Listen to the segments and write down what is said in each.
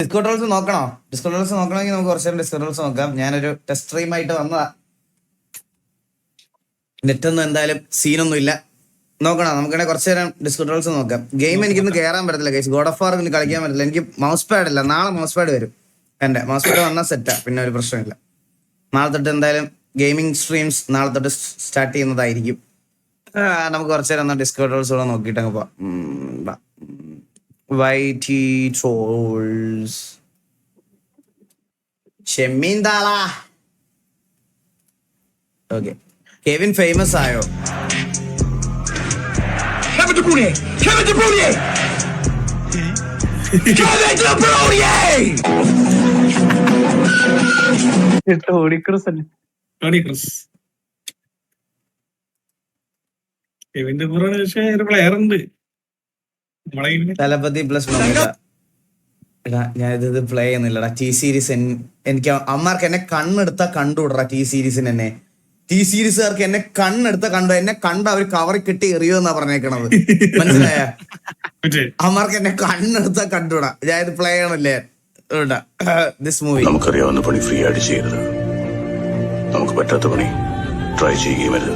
Disco trolls നോക്കണോ? Disco trolls നോക്കണമെങ്കിൽ നമുക്ക് കുറച്ച് നേരം ഡിസ്കോ ട്രോൾസ് നോക്കാം. ഞാനൊരു ടെസ്റ്റ് സ്ട്രീം ആയിട്ട് വന്നതാ. നെറ്റൊന്നും എന്തായാലും സീനൊന്നും ഇല്ല. നോക്കണം, നമുക്കാണെ കുറച്ച് നേരം ഡിസ്കോ ട്രോൾസ് നോക്കാം. ഗെയിം എനിക്കിന്ന് കയറാൻ പറ്റത്തില്ല ഗൈസ്. ഗോഡ് ഓഫ് വാർ ഇന്ന് കളിക്കാൻ പറ്റില്ല. എനിക്ക് മൗസ് പാഡ് ഇല്ല. നാളെ മൗസ് പാഡ് വരും. എന്റെ മൗസ് പാഡ് വന്നാൽ സെറ്റാ, പിന്നെ ഒരു പ്രശ്നമില്ല. നാളെ തൊട്ട് എന്തായാലും ഗെയിമിംഗ് സ്ട്രീംസ് നാളെ തൊട്ട് സ്റ്റാർട്ട് ചെയ്യുന്നതായിരിക്കും. നമുക്ക് കുറച്ച് നേരം എന്നാൽ ഡിസ്കോ ട്രോൾസ് കൂടെ നോക്കിയിട്ട് അങ്ങ് പോവാം. YT Trolls ഷെമ്മീന്താളാ. ഓക്കെ, കെവിൻ ഫേമസ് ആയോ? Kevin De Bruyne! Kevin De Bruyne! Kevin De Bruyne! Toni Kroos അല്ലേ? Toni Kroos. Kevin De Bruyne പക്ഷേ ഒരു പ്ലെയർ ഉണ്ട് തലപതി പ്ലസ് മമ്മിത. എടാ ഞാൻ ഇത് പ്ലേ ചെയ്യുന്നില്ലടാ. ടി സീരീസ് എനിക്ക് അമ്മമാർക്ക് എന്നെ കണ്ണെടുത്താ കണ്ടുവിടറാ. ടി സീരീസിന് എന്നെ, ടി സീരീസുകാർക്ക് എന്നെ കണ്ണെടുത്ത കണ്ടു. എന്നെ കണ്ട അവർ കവറിൽ കിട്ടി എറിയോ എന്നാ പറഞ്ഞേക്കണത്. മനസ്സിലായ? അമ്മമാർക്ക് എന്നെ കണ്ണെടുത്താ കണ്ടുവിടാ. ഞാൻ ഇത് പ്ലേ ചെയ്യണല്ലേ ദിസ് മൂവി. നമുക്കറിയാവുന്ന പണി ഫ്രീ ആയിട്ട് ചെയ്യരുത്. നമുക്ക് പറ്റാത്ത പണി ട്രൈ ചെയ്യുകയും അരുത്.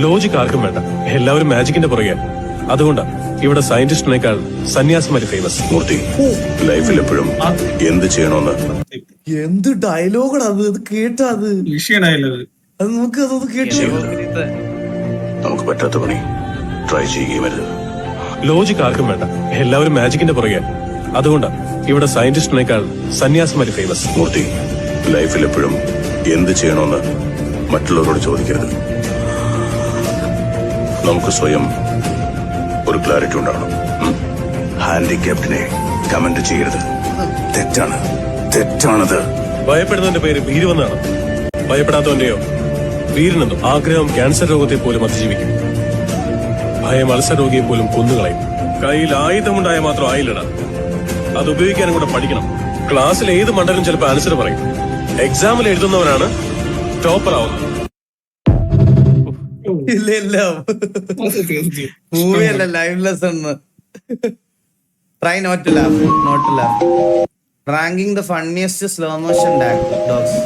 ലോജിക് ആർക്കും വേണ്ട, എല്ലാവരും മാജിക്കിന്റെ പുറകെ. അതുകൊണ്ടാ ഇവിടെ സയന്റിസ്റ്റിനേക്കാൾ സന്യാസിമാര് ഫേമസ്. മൂർത്തി, ലൈഫിൽ എപ്പോഴും എന്ത് ചെയ്യണമെന്ന് എന്ത് ഡയലോഗാ അത്. അത് കേട്ടാ അത് വിഷയമായല്ലോ. അത് നമുക്ക് അതൊന്ന് കേട്ടു. നമുക്ക് പറ്റാത്ത പണി ട്രൈ ചെയ്യുകയും അരുത്. ലോജിക് ആർക്കും വേണ്ട, എല്ലാവരും മാജിക്കിന്റെ പുറകെ. അതുകൊണ്ടാ ഇവിടെ സയന്റിസ്റ്റിനേക്കാൾ സന്യാസിമാര് ഫേമസ്. മൂർത്തി, ലൈഫിൽ എപ്പോഴും എന്ത് ചെയ്യണമെന്ന് മറ്റുള്ളവരോട് ചോദിക്കരുത്. നമുക്ക് സ്വയം ഒരു ക്ലാരിറ്റി ഉണ്ടാവണം. ഹാൻഡിക്യാപ്റ്റിനെ കമന്റ് ചെയ്യരുത്. തെറ്റാണ്, തെറ്റാണത്. ഭയപ്പെടുന്നവന്റെ പേര് ഭീരുവെന്നാണ്. ഭയപ്പെടാത്തവന്റെയോ വീരനെന്നും. ആഗ്രഹം ക്യാൻസർ രോഗത്തെ പോലും അതിജീവിക്കും. ഭയം അൾസർ രോഗിയെ പോലും കൊന്നുകളയും. കയ്യിൽ ആയുധമുണ്ടായ മാത്രം ആയില്ലട, അത് ഉപയോഗിക്കാനും കൂടെ പഠിക്കണം. ക്ലാസ്സിൽ ഏത് മണ്ടലും ചിലപ്പോൾ ആൻസർ പറയും. എക്സാമിൽ എഴുതുന്നവനാണ് ടോപ്പർ ആവുന്നത്. ഇല്ല ഇല്ല, മൂവി അല്ല, live lesson. Try not to laugh, not to laugh. Ranking the funniest slow motion dogs.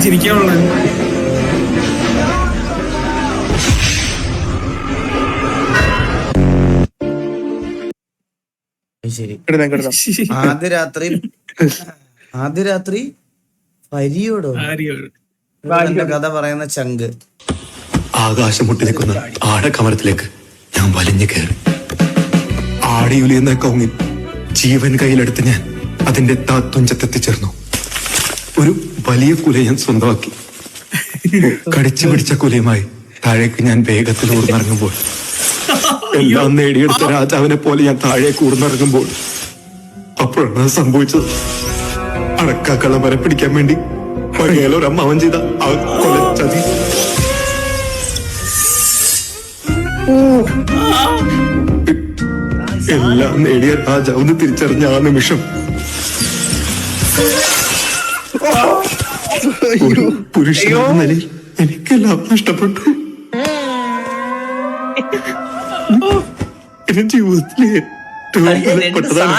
ചിരിക്കാനുള്ള ശരി. ആദ്യ രാത്രി പരിയോടോ കഥ പറയുന്ന ചങ്ക്. ആകാശം മുട്ടി നിൽക്കുന്ന ആടക്കമരത്തിലേക്ക് ഞാൻ വലിഞ്ഞു കയറി. ആടിയുലിയുന്ന കൗങ്ങിൽ ജീവൻ കയ്യിലെടുത്ത് ഞാൻ അതിന്റെ തുഞ്ചത്തെത്തിച്ചേർന്നു. ഒരു വലിയ കുല ഞാൻ സ്വന്തമാക്കി. കടിച്ചു പിടിച്ച കുലയുമായി താഴേക്ക് ഞാൻ വേഗത്തിൽ ഊർന്നിറങ്ങുമ്പോൾ, എല്ലാം നേടിയെടുത്ത രാജാവിനെ പോലെ ഞാൻ താഴേക്ക് ഊർന്നിറങ്ങുമ്പോൾ അപ്പോഴാണ് സംഭവിച്ചത്. അടക്കാക്കള മരം പിടിക്കാൻ വേണ്ടി പഴയൊരമ്മാവൻ ചെയ്ത ആ കൊലച്ചതി. എല്ലാം നേടിയ രാജാവിന് തിരിച്ചറിഞ്ഞ ആ നിമിഷം ഒരു പുരുഷനെന്ന നിലയിൽ എനിക്കെല്ലാം നഷ്ടപ്പെട്ടു. എന്റെ ജീവിതത്തിലെ ഏറ്റവും വിലപ്പെട്ടതാണ്.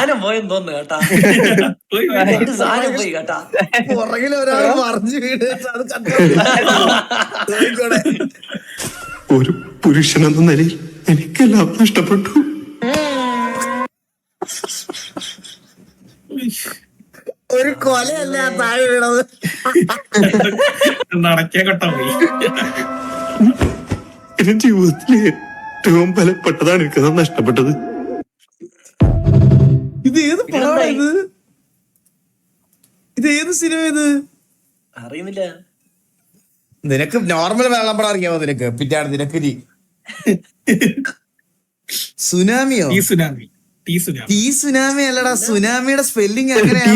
പുറകിൽ ഒരാൾ മറിഞ്ഞു വീട്. ഒരു പുരുഷനെന്ന നിലയിൽ എനിക്കെല്ലാം നഷ്ടപ്പെട്ടു. ഒരു കൊലയല്ല താഴെ വീണത്. നടക്കിയ കെട്ടാ പോയി. എന്റെ ജീവിതത്തിലെ ഏറ്റവും വിലപ്പെട്ടതാണ് എനിക്ക് നഷ്ടപ്പെട്ടത്. ഇത് ഏത് പടമാണ്? ഇത് ഏത് സിനിമ? ഇത് അറിയുന്നില്ല. നിനക്ക് നോർമൽ മലയാളം പടം അറിയാമോ? നിനക്ക് പിറ്റാണ് നിനക്ക് സുനാമിയോ? ടീ സുനാമി അല്ലടാ, സുനാമിയുടെ സ്പെല്ലിംഗ് അങ്ങനെയാണ്.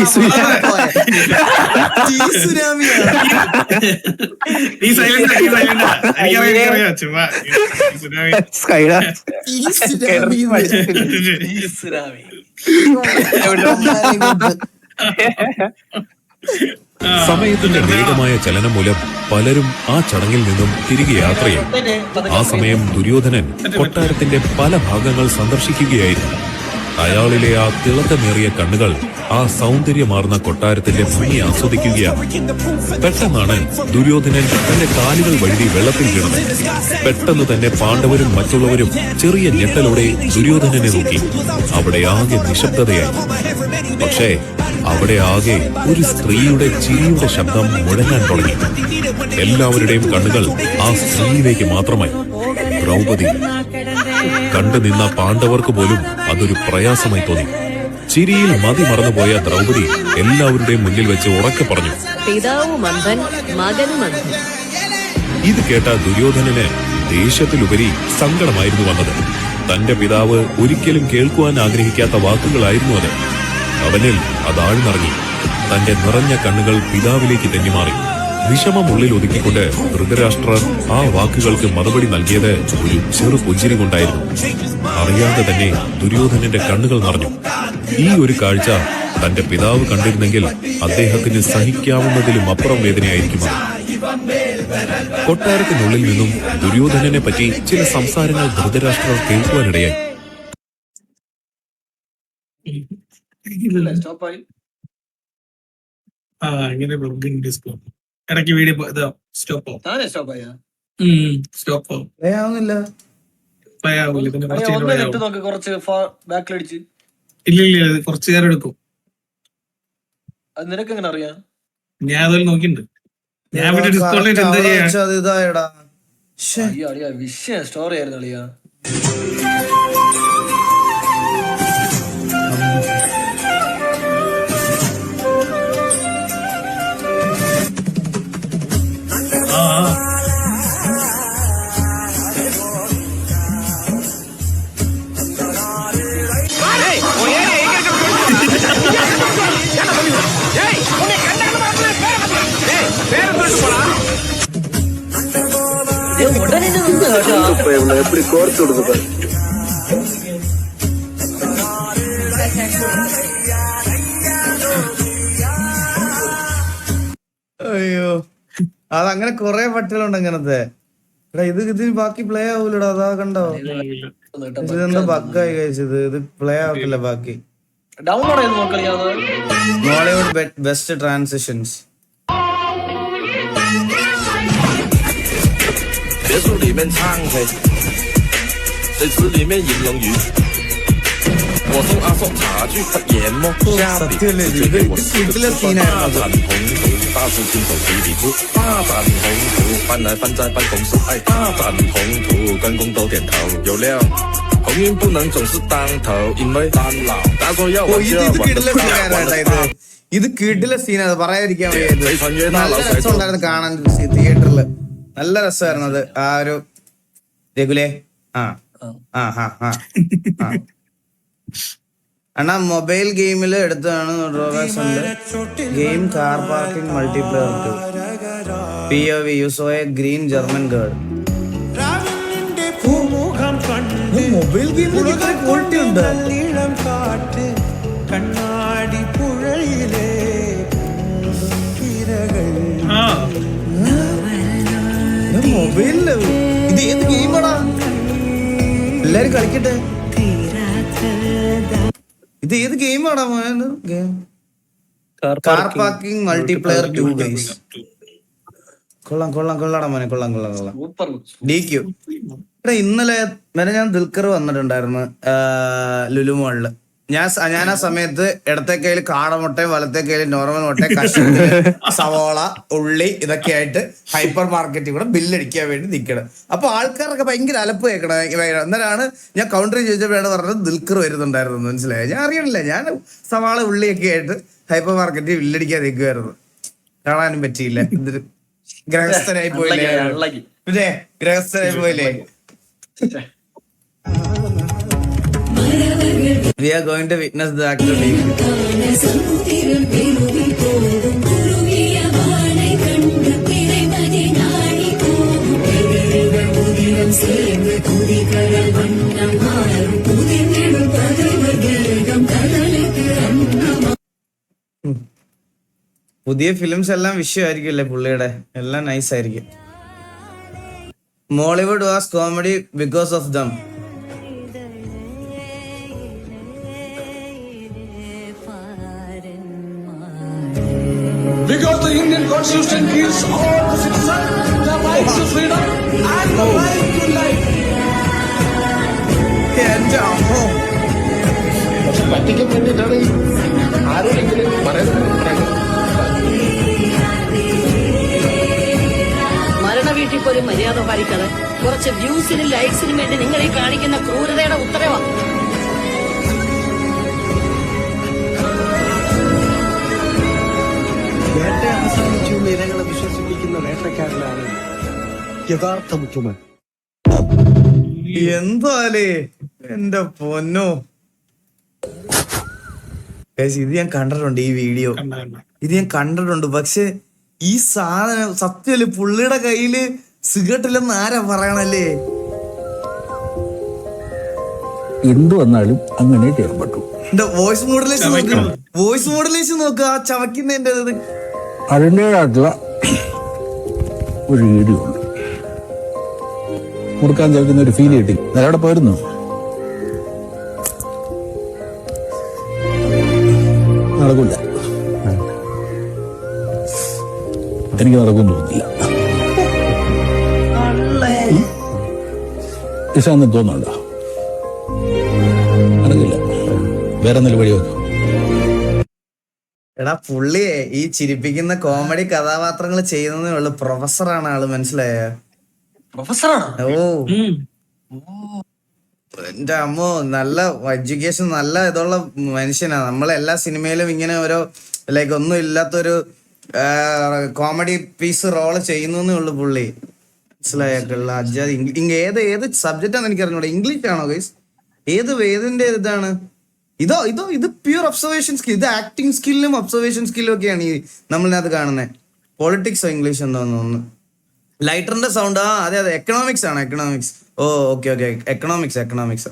ടീ സുനാമിയാ. സമയത്തിന്റെ വേഗമായ ചലനം മൂലം പലരും ആ ചടങ്ങിൽ നിന്നും തിരികെ യാത്രയായി. ആ സമയം ദുര്യോധനൻ കൊട്ടാരത്തിന്റെ പല ഭാഗങ്ങൾ സന്ദർശിക്കുകയായിരുന്നു. അയാളിലെ ആ തിളക്കമേറിയ കണ്ണുകൾ ആ സൗന്ദര്യമാർന്ന കൊട്ടാരത്തിന്റെ ഭംഗി ആസ്വദിക്കുകയാണ്. പെട്ടെന്നാണ് ദുര്യോധനൻ തന്റെ കാലുകൾ വഴുതി വെള്ളത്തിൽ വീണത്. പെട്ടെന്ന് തന്നെ പാണ്ഡവരും മറ്റുള്ളവരും ചെറിയ ഞെട്ടലോടെ ദുര്യോധനനെ നോക്കി. അവിടെ ആകെ നിശബ്ദതയായി. പക്ഷേ അവിടെ ആകെ ഒരു സ്ത്രീയുടെ ചിരിയുടെ ശബ്ദം മുഴങ്ങാൻ തുടങ്ങി. എല്ലാവരുടെയും കണ്ണുകൾ ആ സ്ത്രീയിലേക്ക് മാത്രമായി. ദ്രൗപദി. കണ്ടു നിന്ന പാണ്ഡവർക്ക് പോലും അതൊരു പ്രയാസമായി തോന്നി. ചിരിയിൽ മതി മറന്നുപോയ ദ്രൗപദി എല്ലാവരുടെയും മുന്നിൽ വെച്ച് ഉറക്കെ പറഞ്ഞു, പിതാവ് മന്ദൻ, മകനും മന്ദൻ. ഇത് കേട്ട ദുര്യോധനന് ദേഷ്യത്തിലുപരി സങ്കടമായിരുന്നു വന്നത്. തന്റെ പിതാവ് ഒരിക്കലും കേൾക്കുവാൻ ആഗ്രഹിക്കാത്ത വാക്കുകളായിരുന്നു അത്. അവനിൽ അതാഴ്ന്നിറങ്ങി. തന്റെ നിറഞ്ഞ കണ്ണുകൾ പിതാവിലേക്ക് തെന്നിമാറി. വിഷമമുള്ളിൽ ഒതുക്കിക്കൊണ്ട് ധൃതരാഷ്ട്രർ ആ വാക്കുകൾക്ക് മറുപടി നൽകിയത് ഒരു ചെറു പുഞ്ചിരി കൊണ്ടായിരുന്നു. അറിയാതെ തന്നെ ദുര്യോധനന്റെ കണ്ണുകൾ നിറഞ്ഞു. ഈ ഒരു കാഴ്ച തന്റെ പിതാവ് കണ്ടിരുന്നെങ്കിൽ അദ്ദേഹത്തിന് സഹിക്കാവുന്നതിലും അപ്പുറം വേദനയായിരിക്കും അത്. കൊട്ടാരത്തിനുള്ളിൽ നിന്നും ദുര്യോധനനെ പറ്റി ചില സംസാരങ്ങൾ ധൃതരാഷ്ട്രർ കേൾക്കുവാനിടയായി. സ്റ്റോപ്പായി. ഇങ്ങനെ ഡിസ്കോ ഇടയ്ക്ക് വീഡിയോ സ്റ്റോപ്പ് ആവും. താനേ സ്റ്റോപ്പായ സ്റ്റോപ്പ് ആവും. പ്ലേ ആവുന്നില്ല. പ്ലേ ആവില്ല. പിന്നെ കുറച്ച് നേരം ഒന്ന് play നെറ്റ് ആവും. നോക്ക്, കുറച്ച് ബാക്കിലടിച്ച്. ഇല്ല ഇത് കുറച്ച് നേരം എടുക്കും. അത് നിനക്ക് എങ്ങനെ അറിയാം? ഞാൻ അതുപോലെ നോക്കിയിട്ടുണ്ട്. ഞാൻ പിന്നെ ഡിസ്കോളിൽ എന്താ ചെയ്യാ? അത് ഇതായടാ. ശ്ശേ. അയ്യോ അളിയാ, വിഷയം സ്റ്റോറി ആയിരുന്നു അളിയാ. உடனே எப்படி கோர்த்து விடுது. അയ്യോ, അതങ്ങനെ കൊറേ പട്ടികളുണ്ട് അങ്ങനത്തെ. എടാ ഇതിന് ബാക്കി പ്ലേ ആവൂലടാ. അതാ കണ്ടോ, ഇതെന്താ ബഗ്ഗായി കഴിച്ചത്. ഇത് പ്ലേ ആവത്തില്ല ബാക്കി. ഡൗൺലോഡ് ചെയ്ത് നോക്കളിയാ. Bollywood best transitions. 别墅里面唱嘿，水池里面饮龙鱼。我送阿寿茶具和研磨，虾饼只给我四个字：大展宏图。大师亲手提笔出，大展宏图，翻来翻在办公室，哎，大展宏图，员工都点头。有料，鸿运不能总是当头，因为当老。他说要往这往的大。ഇത് കിടില സീനാണ്, പറയാതിരിക്കാൻ വയ്യത്. നല്ല രസമുണ്ടായിരുന്നു കാണാൻ തിയേറ്ററില്. നല്ല രസമായിരുന്നു അത്. ആ ഒരു രഘുലേ അണ്ണാ മൊബൈൽ ഗെയിമില് എടുത്തതാണ്. ഡ്രോബാക്സ് ഉണ്ട്. Game car parking multiplayer 2 POV you so A green German girl. Mobile ഗെയിമിൽ ഇത്ര ക്വാളിറ്റി ഉണ്ട്. കണ്ണാടി പുഴയിലെ മൊബൈലില് ഇത് ഏത് ഗെയിമാടാ? എല്ലാരും കളിക്കട്ടെ. ഇത് ഏത് ഗെയിമാടാ? Game car parking multiplayer 2 guys. കൊള്ളാടാ മോനെ, കൊള്ളാം. DQ. എടാ ഇന്നലെ വരെ ഞാൻ ദിൽക്കർ വന്നിട്ടുണ്ടായിരുന്നു ലുലു മോളില്. ഞാൻ ആ സമയത്ത് ഇടത്തെ കയ്യിൽ കാടമുട്ടയും വലത്തെ കയ്യിൽ നോർമൽ മുട്ടയും കഷ്ണത്തിന് സവോള ഉള്ളി ഇതൊക്കെ ആയിട്ട് ഹൈപ്പർ മാർക്കറ്റിൽ കൂടെ ബില്ലടിക്കാൻ വേണ്ടി നിൽക്കണം. അപ്പൊ ആൾക്കാരൊക്കെ ഭയങ്കര അലപ്പ് കേൾക്കണം. അന്നേരമാണ് ഞാൻ കൗണ്ടറിൽ ചോദിച്ചപ്പോഴാണ് പറഞ്ഞത് ദിൽക്കർ വരുന്നുണ്ടായിരുന്നു. മനസ്സിലായോ? ഞാൻ അറിയണില്ല. ഞാൻ സവാള ഉള്ളിയൊക്കെ ആയിട്ട് ഹൈപ്പർ മാർക്കറ്റിൽ ബില്ലടിക്കാൻ നിൽക്കുമായിരുന്നു. കാണാനും പറ്റിയില്ല. എന്തൊരു ഗ്രഹസ്ഥനായി പോയില്ലേ. പിന്നെ ഗ്രഹസ്ഥനായി പോയില്ലേ. We are going to witness the activity. പുതിയ ഫിലിംസ് എല്ലാം വിഷയമായിരിക്കില്ലേ പുള്ളിയുടെ, എല്ലാം നൈസ് ആയിരിക്കും. Mollywood was comedy because of them. Because the Indian Constitution gives all the citizens the right to freedom and the right to life. എന്റെ അമ്മോ, പക്ഷെ പറ്റിക്കാൻ വേണ്ടിയിട്ടാണ് ആരോടെങ്കിലും പറയുന്നത്. മരണ വീട്ടിൽ പോലും മര്യാദ പാലിക്കാതെ കുറച്ച് വ്യൂസിനും ലൈക്സിനും വേണ്ടി നിങ്ങൾ ഈ കാണിക്കുന്ന ക്രൂരതയുടെ ഉത്തരവാണ്. വേട്ട അവസാനിച്ചു ഇരകളെ വിശ്വസിപ്പിക്കുന്ന വേട്ടക്കാരനാണ് യഥാർത്ഥ മുഖ്യമൻ. എന്താലേ എന്റെ പൊന്നോ. Guys, ഇത് ഞാൻ കണ്ടിട്ടുണ്ട്, ഈ വീഡിയോ ഇത് ഞാൻ കണ്ടിട്ടുണ്ട്. പക്ഷെ ഈ സാധനം സത്യമല്ലേ, പുള്ളിയുടെ കയ്യില് സിഗരറ്റ് ഇല്ലെന്ന് ആരാ പറയണല്ലേ? എന്തു വന്നാലും അങ്ങനെ ചേർപ്പെട്ടു. എന്റെ വോയിസ് മോഡുലേഷൻ നോക്കുക, ആ ചവയ്ക്കുന്നതിന്റെ ഇത്. അതിൻ്റെതായിട്ടുള്ള ഒരു വീഡിയോ ഉണ്ട്. മുറുക്കാൻ ചേർക്കുന്ന ഒരു ഫീൽ കിട്ടി. അവിടെ പോയിരുന്നു. നടക്കില്ല, എനിക്ക് നടക്കും തോന്നില്ല. ഇഷാന്ന് തോന്നുന്നുണ്ടോ? നടക്കില്ല. വേറെ എന്തെങ്കിലും വഴി നോക്കും. എടാ പുള്ളിയെ ഈ ചിരിപ്പിക്കുന്ന കോമഡി കഥാപാത്രങ്ങൾ ചെയ്യുന്നതേ ഉള്ളു. പ്രൊഫസറാണ് ആള്, മനസ്സിലായ? പ്രൊഫസറാണ്. ഓ എന്റെ അമ്മോ, നല്ല എഡ്യൂക്കേഷൻ, നല്ല ഇതുള്ള മനുഷ്യനാ. നമ്മളെല്ലാ സിനിമയിലും ഇങ്ങനെ ഓരോ ലൈക്ക് ഒന്നും ഇല്ലാത്തൊരു കോമഡി പീസ് റോള് ചെയ്യുന്നേ ഉള്ളു പുള്ളി, മനസ്സിലായിട്ടുള്ള. ഏത് സബ്ജക്റ്റ് ആണ് എനിക്ക് അറിഞ്ഞൂടാ. ഇംഗ്ലീഷ് ആണോ ഗൈസ്? ഏതിന്റെ ഇതാണ്? ഇത് പ്യൂർ ഒബ്സർവേഷൻ സ്കിൽ. ഇത് ആക്ടിങ് സ്കില്ലും ഒബ്സർവേഷൻ സ്കില്ലും ഒക്കെയാണ് ഈ നമ്മളിനകത്ത് കാണുന്നത്. പൊളിറ്റിക്സോ ഇംഗ്ലീഷ് എന്തോ തോന്നുന്നു. ലൈറ്ററിന്റെ സൗണ്ട്, അതെ എക്കണോമിക്സ് ആണ്, എക്കണോമിക്സ്. ഓ ഓക്കെ എക്കണോമിക്സ്.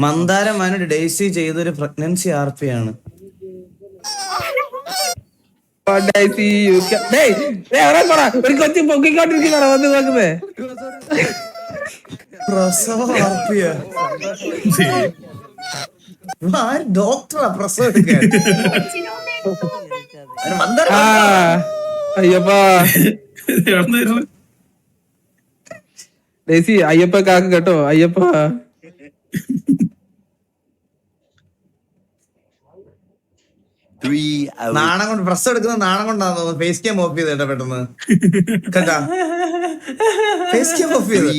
മന്ദാരം മാനോട് ഡെയ്സി ചെയ്തൊരു പ്രഗ്നൻസി RP ആണ്. പ്രസവ RP ഡോക്ടറാ പ്രസവം എടുക്കാൻ. അയ്യപ്പാ ഡേസി, അയ്യപ്പ കാക്ക് കേട്ടോ, അയ്യപ്പ. നാണം കൊണ്ട് പ്രസവം എടുക്കുന്ന നാണം കൊണ്ടാന്ന് തോന്നുന്നു. ഫേസ് ക്യാം ഓഫ് ചെയ്ത് കേട്ടോ പെട്ടെന്ന്. കേട്ടാ ഫേസ് ക്യാം ഓഫ് ചെയ്ത്.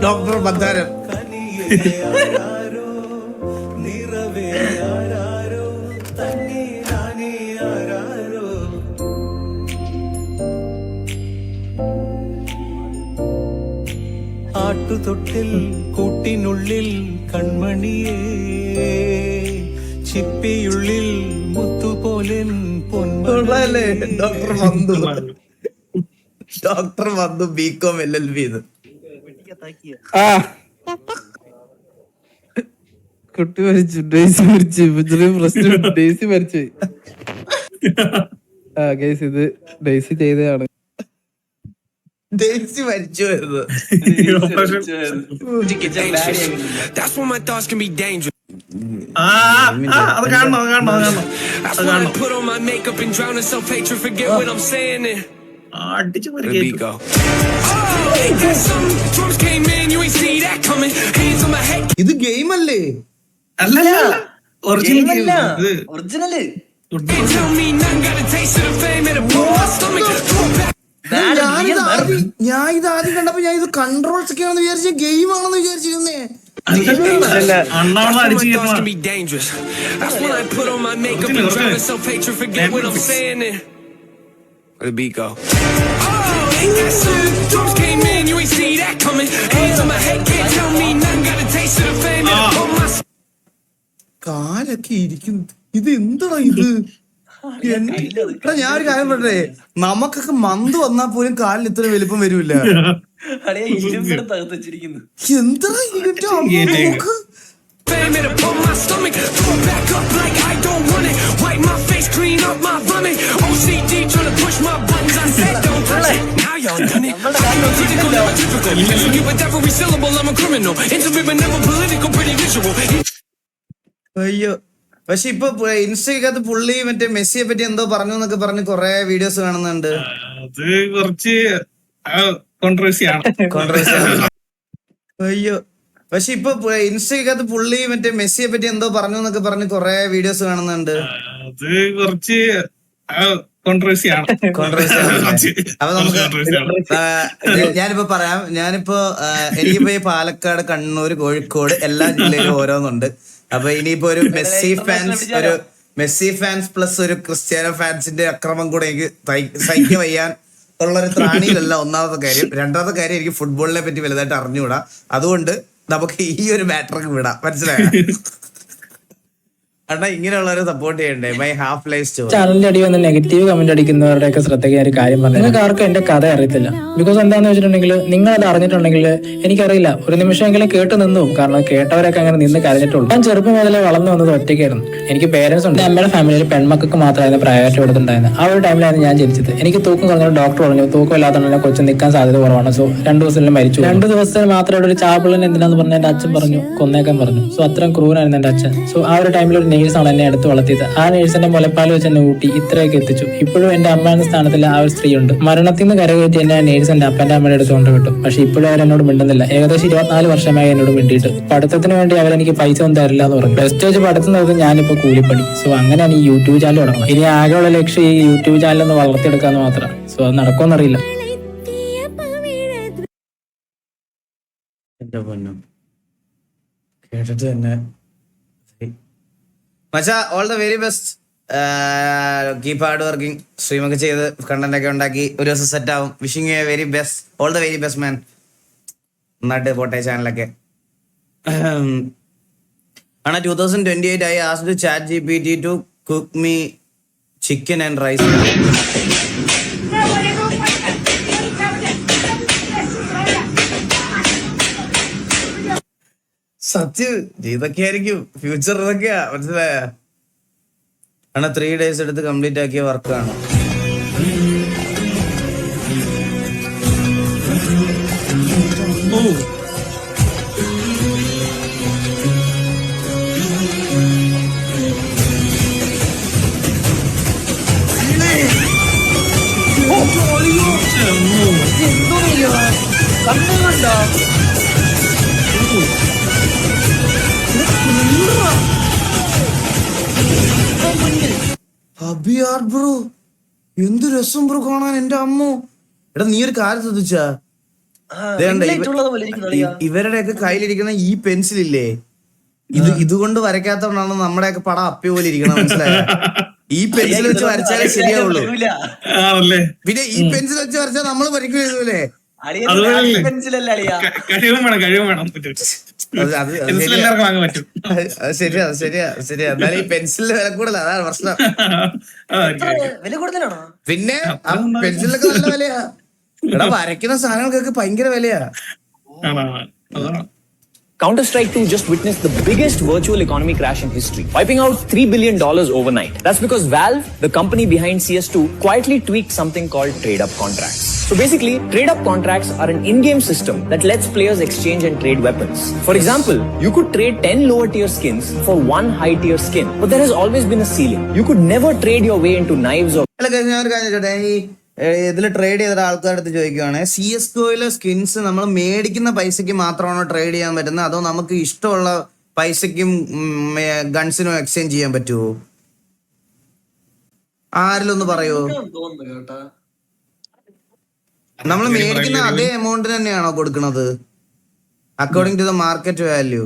ഡോക്ടർ മന്ദാരം. ആട്ടുതൊട്ടിൽ കൂട്ടിനുള്ളിൽ കൺമണിയേ, ചിപ്പിയുള്ളിൽ മുത്തുപോലൻ പൊന്മല്ലേ. Doctor Mandu BCom LLB. ഇത് കുട്ടി മരിച്ചു, ഡേസി മരിച്ചു, പ്രശ്നം ഡേസി മരിച്ചു. ഗൈസ്, ഇത് ഡേസി ചെയ്തതാണ്. ഡേസി മരിച്ചു വരുന്നത്. That's when my thoughts can be dangerous. അത് കാണണം. That's when I put on my makeup and drown in self-hatred. Forget what I'm saying. അടിച്ചു Where the beat go? Oh, ain't that something? Drums came in, you ain't see that coming. Hands on my head. ഇത് game അല്ലേ? അല്ലല്ല, original. Can't tell me nothing. Got a taste of the fame and it pull my stomach. ഞാൻ ഇത് ആദ്യം കണ്ടപ്പോ ഞാൻ ഇത് controls ഒക്കെ ആണെന്ന് വിചാരിച്ച, ഗെയിം ആണെന്ന് വിചാരിച്ചിരുന്നേ. Thoughts can be dangerous. That's when I put on my makeup and drown in self-hatred. Forget what I'm saying. Where the beat go? Oh, ain't that something? Drums came in, you ain't see that coming. Hands on my head, can't tell me nothing. Got a taste of the fame. കാലൊക്കെ ഇരിക്കുന്നു. ഇത് എന്താ ഇത്? എടാ ഞാൻ ഒരു കാര്യം പറയട്ടെ, നമുക്കൊക്കെ മന്ത് വന്നാൽ പോലും കാലിന് ഇത്ര വലിപ്പം വരൂല. എന്താ ഇതിന്റെ അമ്മ നോക്ക്. അയ്യോ, പക്ഷെ ഇപ്പൊ ഇൻസ്റ്റയ്ക്കകത്ത് പുള്ളി മറ്റേ മെസ്സിയെ പറ്റി എന്തോ പറഞ്ഞു എന്നൊക്കെ പറഞ്ഞ് കൊറേ വീഡിയോസ് കാണുന്നുണ്ട്. അത് കുറച്ച് കോൺട്രവേഴ്സി ആണ്. അയ്യോ, പക്ഷെ ഇപ്പൊ ഇൻസ്റ്റയ്ക്കകത്ത് പുള്ളി മറ്റേ മെസ്സിയെ പറ്റി എന്തോ പറഞ്ഞു എന്നൊക്കെ പറഞ്ഞ് കൊറേ വീഡിയോസ് കാണുന്നുണ്ട്. അത് കുറച്ച് കോൺട്രവേഴ്സി ആണ്. അപ്പൊ നമുക്ക് ഞാനിപ്പോ പറയാം. എനിക്കിപ്പോ ഈ പാലക്കാട്, കണ്ണൂർ, കോഴിക്കോട് എല്ലാ ജില്ലയിലും ഓരോന്നുണ്ട്. അപ്പൊ ഇനിയിപ്പോ ഒരു മെസ്സി ഫാൻസ് പ്ലസ് ഒരു ക്രിസ്ത്യാനോ ഫാൻസിന്റെ അക്രമം കൂടെ എനിക്ക് സഹിക്കാൻ വയ്യാൻ ഉള്ളൊരു ത്രാണിയിലല്ല ഒന്നാമത്തെ കാര്യം. രണ്ടാമത്തെ കാര്യം, എനിക്ക് ഫുട്ബോളിനെ പറ്റി വലുതായിട്ട് അറിഞ്ഞുകൂടാ. അതുകൊണ്ട് നമുക്ക് ഈ ഒരു മാറ്റർക്ക് വിടാം. മനസ്സിലായോ? അണ്ണാ ഇങ്ങനെയുള്ളവരെ സപ്പോർട്ട് ചെയ്യണ്ടേ? മൈ ഹാഫ് ലൈഫ് സ്റ്റോറി ചാനലിന്റെ അടി വന്ന് നെഗറ്റീവ് കമന്റ് അടിക്കുന്നവരുടെ ഒക്കെ ശ്രദ്ധയ്ക്ക് ഒരു കാര്യം പറഞ്ഞു. നിങ്ങൾക്ക് ആർക്കും എന്റെ കഥ അറിയത്തില്ല. ബിക്കോസ് എന്താന്ന് വെച്ചിട്ടുണ്ടെങ്കിൽ, നിങ്ങൾ അത് അറിഞ്ഞിട്ടുണ്ടെങ്കിൽ എനിക്കറിയില്ല, ഒരു നിമിഷമെങ്കിലും കേട്ട് നിന്നു. കാരണം കേട്ടവരൊക്കെ അങ്ങനെ നിന്ന് കരഞ്ഞിട്ടുള്ളൂ. ഞാൻ ചെറുപ്പം മുതലേ വളർന്നു വന്നത് ഒറ്റയ്ക്കായിരുന്നു. എനിക്ക് പേരൻസ് ഉണ്ട്. അമ്മയുടെ ഫാമിലിയിൽ പെൺമക്കൾക്ക് മാത്രമായിരുന്നു പ്രയോറിറ്റി കൊടുത്തിട്ടുണ്ടായിരുന്നത്. ആ ഒരു ടൈമിലായിരുന്നു ഞാൻ ജനിച്ചത്. എനിക്ക് തൂക്കം കുറഞ്ഞ ഡോക്ടർ പറഞ്ഞു തൂക്കമില്ലാത്തതുകൊണ്ട് കൊച്ചു നിൽക്കാൻ സാധ്യത കുറവാണ്. സോ 2 ദിവസത്തിൽ മരിച്ചു. 2 ദിവസത്തിന് മാത്രമേ ഒരു ചാപ്പിളിന് എന്തിനാന്ന് പറഞ്ഞ എന്റെ അച്ഛൻ പറഞ്ഞു കൊന്നേക്കാൻ പറഞ്ഞു. സോ അത്രയും ക്രൂരായിരുന്നു എന്റെ അച്ഛൻ. സോ ആ ഒരു ടൈമിൽ ഒരു നേഴ്സാണ് എന്നെ എടുത്ത് വളർത്തിയത്. ആ നേഴ്സിന്റെ മുലപ്പാൽ വെച്ച് എന്നെ ഊട്ടി ഇത്രയൊക്കെ എത്തിച്ചു. ഇപ്പോഴും എന്റെ അമ്മയുടെ സ്ഥാനത്തിൽ ആ ഒരു സ്ത്രീ ഉണ്ട്. മരണത്തിൽ നിന്ന് കരകയറ്റി എന്നെ ആ നേഴ്സ് എന്റെ അപ്പന്റെ അമ്മയുടെ അടുത്ത് കൊണ്ടുവിട്ടു. പക്ഷെ ഇപ്പോഴും അവരെന്നോട് മിണ്ടുന്നില്ല. ഏകദേശം 24 വർഷമായി എന്നോട് മിണ്ടിയിട്ട്. പഠിത്തത്തിന് വേണ്ടി അവരെനിക്ക് പൈസ ഒന്നും തരില്ല എന്ന് പറഞ്ഞു. പ്ലസ് പഠിത്തം നടത്തും ഞാനിപ്പോ കൂലിപ്പണി. സോ അങ്ങനെയാണ് ഈ യൂട്യൂബ് ചാനൽ തുടങ്ങണം. ഇനി ആകെയുള്ള ലക്ഷ്യം ഈ യൂട്യൂബ് ചാനൽ ഒന്ന് വളർത്തിയെടുക്കാന്ന് മാത്രം. സോ അത് നടക്കുമെന്നറിയില്ല. എന്റെ പൊന്നും കേട്ടിട്ട് തന്നെ മച്ചാ, all the very best. Keep hard working. സ്ട്രീമൊക്കെ ചെയ്ത് കണ്ടന്റ് ഒക്കെ ഉണ്ടാക്കി ഒരു ദിവസം സെറ്റ് ആവും. Wishing you a very best. All the very best man. നന്നായിട്ട് പോട്ടെ ചാനലൊക്കെ. ആണ് 2028 I asked ChatGPT to cook me chicken and rice. സത്യം ഇതൊക്കെ ആയിരിക്കും ഫ്യൂച്ചർ. ഇതൊക്കെയാ മനസ്സിലായ. ആണ് 3 days എടുത്ത് കംപ്ലീറ്റ് ആക്കിയ വർക്കാണ്. അബിയാർ ബ്രോ, എന്ത് രസം ബ്രോ കാണാൻ. എന്റെ അമ്മോ, എടാ നീ ഒരു കാര്യം ശ്രദ്ധിച്ചാ? ഇവരുടെയൊക്കെ കയ്യിലിരിക്കുന്ന ഈ പെൻസിലില്ലേ, ഇതുകൊണ്ട് വരയ്ക്കാത്തോണ്ടാണ് നമ്മുടെയൊക്കെ പടം അപ്പി പോലെ ഇരിക്കണം. മനസ്സിലായ? ഈ പെൻസിൽ വെച്ച് വരച്ചാലേ ശരിയാവുള്ളൂ. പിന്നെ ഈ പെൻസിൽ വെച്ച് വരച്ചാൽ നമ്മള് വരയ്ക്കൂലേ? ശരിയാ. എന്നാലും ഈ പെൻസിലിന് വില കൂടുതലാ, അതാണ് പ്രശ്നം. പിന്നെ ആ പെൻസിലൊക്കെ നല്ല വിലയാ. എടാ വരയ്ക്കുന്ന സാധനങ്ങൾക്കൊക്കെ ഭയങ്കര വിലയാ. Counter-Strike 2 just witnessed the biggest virtual economy crash in history, wiping out $3 billion overnight. That's because Valve, the company behind CS2, quietly tweaked something called trade-up contracts. So basically, trade-up contracts are an in-game system that lets players exchange and trade weapons. For example, you could trade 10 lower-tier skins for 1 high-tier skin, but there has always been a ceiling. You could never trade your way into knives or... ഇതിൽ trade ചെയ്ത ആൾക്കാരുടെ അടുത്ത് ചോദിക്കുവാണ്, CS:GOയിലെ skins നമ്മൾ മേടിക്കുന്ന പൈസക്ക് മാത്രമാണോ trade ചെയ്യാൻ പറ്റുന്നത്, അതോ നമുക്ക് ഇഷ്ടമുള്ള പൈസക്കും ഗൺസിനും എക്സ്ചേഞ്ച് ചെയ്യാൻ പറ്റുമോ? ആരിലൊന്ന് പറയോ? നമ്മൾ മേടിക്കുന്ന അതേ എമൗണ്ടിന് തന്നെയാണോ കൊടുക്കുന്നത് according to the market value?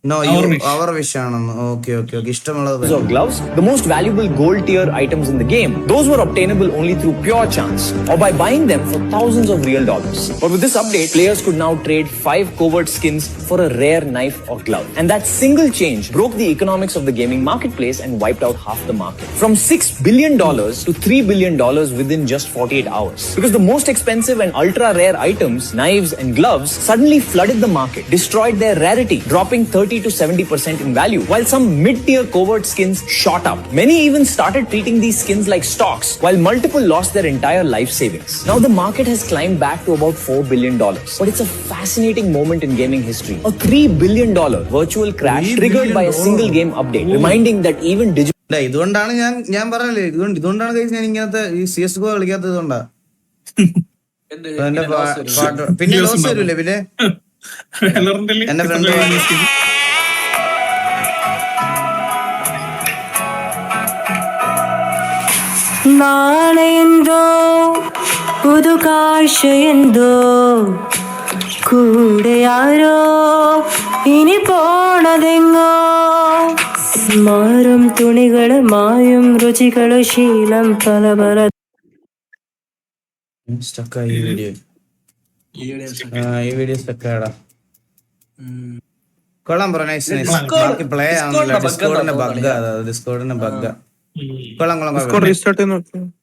No, Our wish. our wish ആണെന്ന്. Okay. ഇഷ്ടമുള്ളത് Of gloves, the most valuable gold tier items in the game, those were obtainable only through pure chance or by buying them for thousands of real dollars. But with this update, players could now trade 5 covert skins for a rare knife or glove. And that single change broke the economics of the gaming marketplace and wiped out half the market. From $6 billion to $3 billion within just 48 hours. Because the most expensive and ultra rare items, knives and gloves, suddenly flooded the market, destroyed their rarity, dropping 30 to 70% in value, while some mid-tier covert skins shot up. Many even started treating these skins like stocks, while multiple lost their entire life savings. Now the market has climbed back to about $4 billion. But it's a fascinating moment in gaming history. A $3 billion virtual crash triggered by a single game update, reminding that even digital... ഇതുകൊണ്ടാണ് ഞാൻ പറഞ്ഞില്ലേ, ഇതുകൊണ്ടാണ് guys ഞാൻ ഇങ്ങനത്തെ ഈ CSGO കളിക്കാത്തത് ഇതുകൊണ്ടാ. പിന്നെ loss വരൂലേ, പിന്നെ എന്റെ ഫ്രണ്ട് നാളെ എന്തോ പുതു കാഴ്ച എന്തോ കൂടെ ആരോ ഇനി പോണതെങ്ങോ മാറും തുണികള് മായും രുചികള് ശീലം പല പല. സ്റ്റക്കായി ഈ വീഡിയോ സ്റ്റക്കാടാ. കൊള്ളാം ബ്രോ, നൈസ്. ബാക്കി പ്ലേ ആവുന്നില്ല, ഡിസ്കോർഡിന്റെ ബഗ്ഗാ.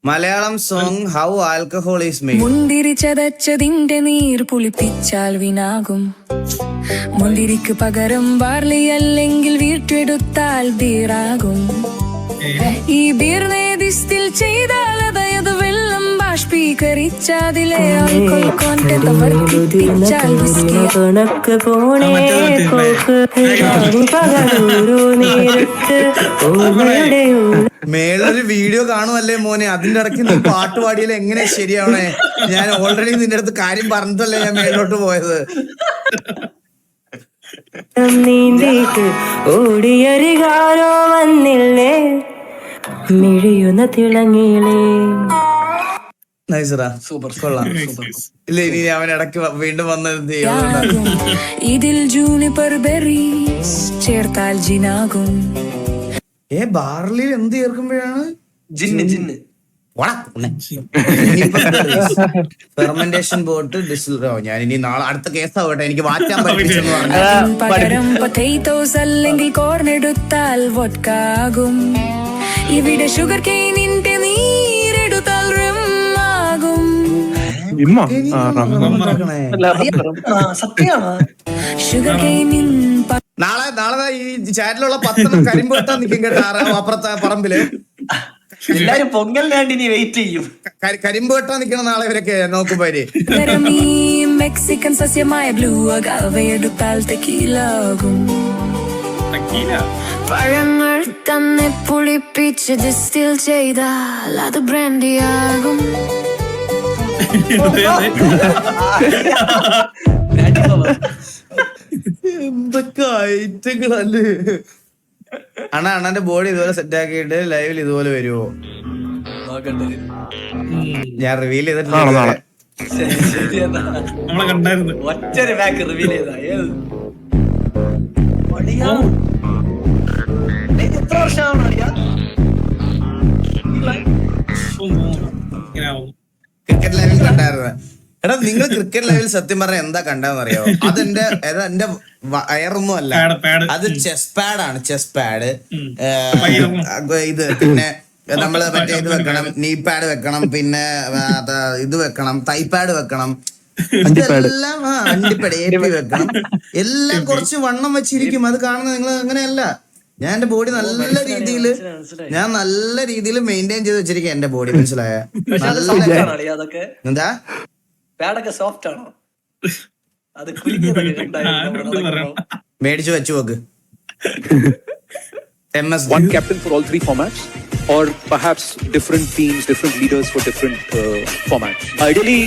Malayalam song how alcohol is made. മുന്തിരി ചതച്ചതിന്റെ നീർ പുളിപ്പിച്ചാൽ വിനാകും. മുന്തിരിക്ക് പകരം ബാർലി അല്ലെങ്കിൽ വീട്ടെടുത്താൽ ബീറാകും. ഈ ബീർ നേദിസ്റ്റിൽ ചെയ്താൽ അതായത് വെള്ളം ബാഷ്പീകരിച്ചതിലെ ആൽക്കഹോൾ കോണ്ടന്റ് വർദ്ധിപ്പിച്ചാൽ കണക്ക് പോണേ പോക്ക് പകരൂരു നേരത്ത് ഓർമ്മയുടെ മേളൊരു വീഡിയോ കാണുമല്ലേ മോനെ, അതിന്റെ ഇടയ്ക്ക് നീ പാട്ട് പാടിയാലും എങ്ങനെ ശരിയാവണേ? ഞാൻ ഓൾറെഡി നിന്റെ അടുത്ത് കാര്യം പറഞ്ഞിട്ടല്ലേ ഞാൻ മേലോട്ട് പോയത്. നീന്തിട്ട് ഓടിയരികാരോ വന്നില്ലേ മിഴിയുന്ന തിളങ്ങിയിലേ. നൈസറാ, സൂപ്പർ, കൊള്ളാം. ഇല്ല ഇനി അവൻ ഇടയ്ക്ക് വീണ്ടും വന്നത് ഇതിൽ ജൂനിപ്പർ ബെറീസ് ചേർത്താൽ ജിനാകും. ബാർലി എന്ത് ചേർക്കുമ്പോഴാണ് ജിന്ന് ഫെർമെന്റേഷൻ ബോട്ട് ഞാൻ ഇനി നാളെ അടുത്ത കേസാവട്ടെ, എനിക്ക് മാറ്റാൻ പറ്റില്ലെന്ന് പകരം പൊട്ടേറ്റോസ് അല്ലെങ്കിൽ കോർൺ എടുത്താൽ വോഡ്കാകും. ഇവിടെ ഷുഗർ കെയിനിന്റെ നീരെടുത്താൽ റമ്മാകും. ഷുഗർ കെയിനിൻ നാളെ ഈ ചാറ്റിലുള്ള 10 കരിമ്പ് വെട്ടാൻ നിൽക്കും കേട്ടോ. അപ്പുറത്തെ പറമ്പില് എല്ലാരും പൊങ്കലിനാണ്ട് ഇനി വെയിറ്റ് ചെയ്യും. കരിമ്പ് വെട്ടാൻ നിൽക്കണം നാളെ ഇവരൊക്കെ നോക്കുമ്പോര്. Mexican സസ്യമായ blue അഗാവയെടുത്താൽ തെക്കീലാകും. പഴങ്ങൾ തന്നെ പുളിപ്പിച്ച് ഡിസ്റ്റിൽ ചെയ്താൽ അത് ബ്രാൻഡിയാകും. എന്തൊക്കെ ഐറ്റങ്ങളല്ലേ. അണ്ണന്റെ ബോഡി ഇതുപോലെ സെറ്റ് ആക്കിയിട്ട് ലൈവിൽ ഇതുപോലെ വരുമോ? ഞാൻ റിവീൽ ചെയ്തിട്ടില്ല. ഒറ്റൊരു ബാക്ക് റിവീൽ ചെയ്താ എത്ര വർഷമാണ് ക്രിക്കറ്റ് ലൈവിൽ കണ്ടായിരുന്നു. എടാ നിങ്ങൾ ക്രിക്കറ്റ് ലൈവിൽ സത്യം പറഞ്ഞ എന്താ കണ്ടെന്നറിയോ? അതെന്റെ വയറൊന്നും അല്ല, അത് ചെസ് പാഡാണ്. ചെസ് പാഡ് ഇത് പിന്നെ നമ്മള് മറ്റേ ഇത് വെക്കണം, നീ പാഡ് വെക്കണം, പിന്നെ ഇത് വെക്കണം, തൈ പാഡ് വെക്കണം, ഇതെല്ലാം അണ്ടിപ്പാഡ് AP വെക്കണം. എല്ലാം കുറച്ച് വണ്ണം വെച്ചിരിക്കും. അത് കാണുന്നത് നിങ്ങൾ അങ്ങനെയല്ല. ഞാൻ എന്റെ ബോഡി നല്ല രീതിയിൽ മെയിൻറ്റെയിൻ ചെയ്ത് വെച്ചിരിക്കും എന്റെ ബോഡി, മനസ്സിലായ? എന്താ പാഡൊക്കെ സോഫ്റ്റ് ആണോ? അത് മേടിച്ചു വെച്ചു നോക്ക്. One captain for all 3 formats, or perhaps different teams, different leaders for different formats. Ideally,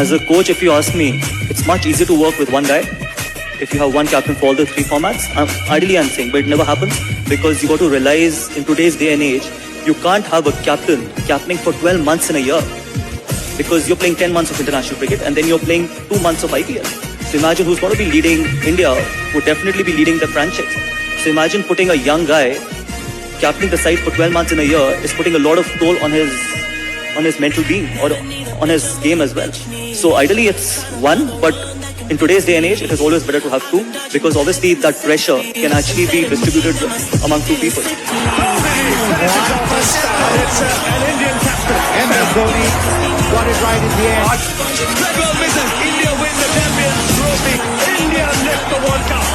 as a coach, if you ask me, it's much easier to work with one guy. If you have one captain for all the 3 formats, ideally I'm saying, but it never happens because you got to realize in today's day and age, you can't have a captaining for 12 months in a year because you're playing 10 months of international cricket and then you're playing 2 months of IPL. So imagine who's going to be leading India, would definitely be leading the franchise. So imagine putting a young guy, captaining the side for 12 months in a year, is putting a lot of toll on his mental being or on his game as well. So ideally it's one, but in today's day and age, it is always better to have two, because obviously that pressure can actually be distributed among two people. An Indian captain. MS Dhoni got it right in the end. India win the Champions Trophy. India lift the World Cup.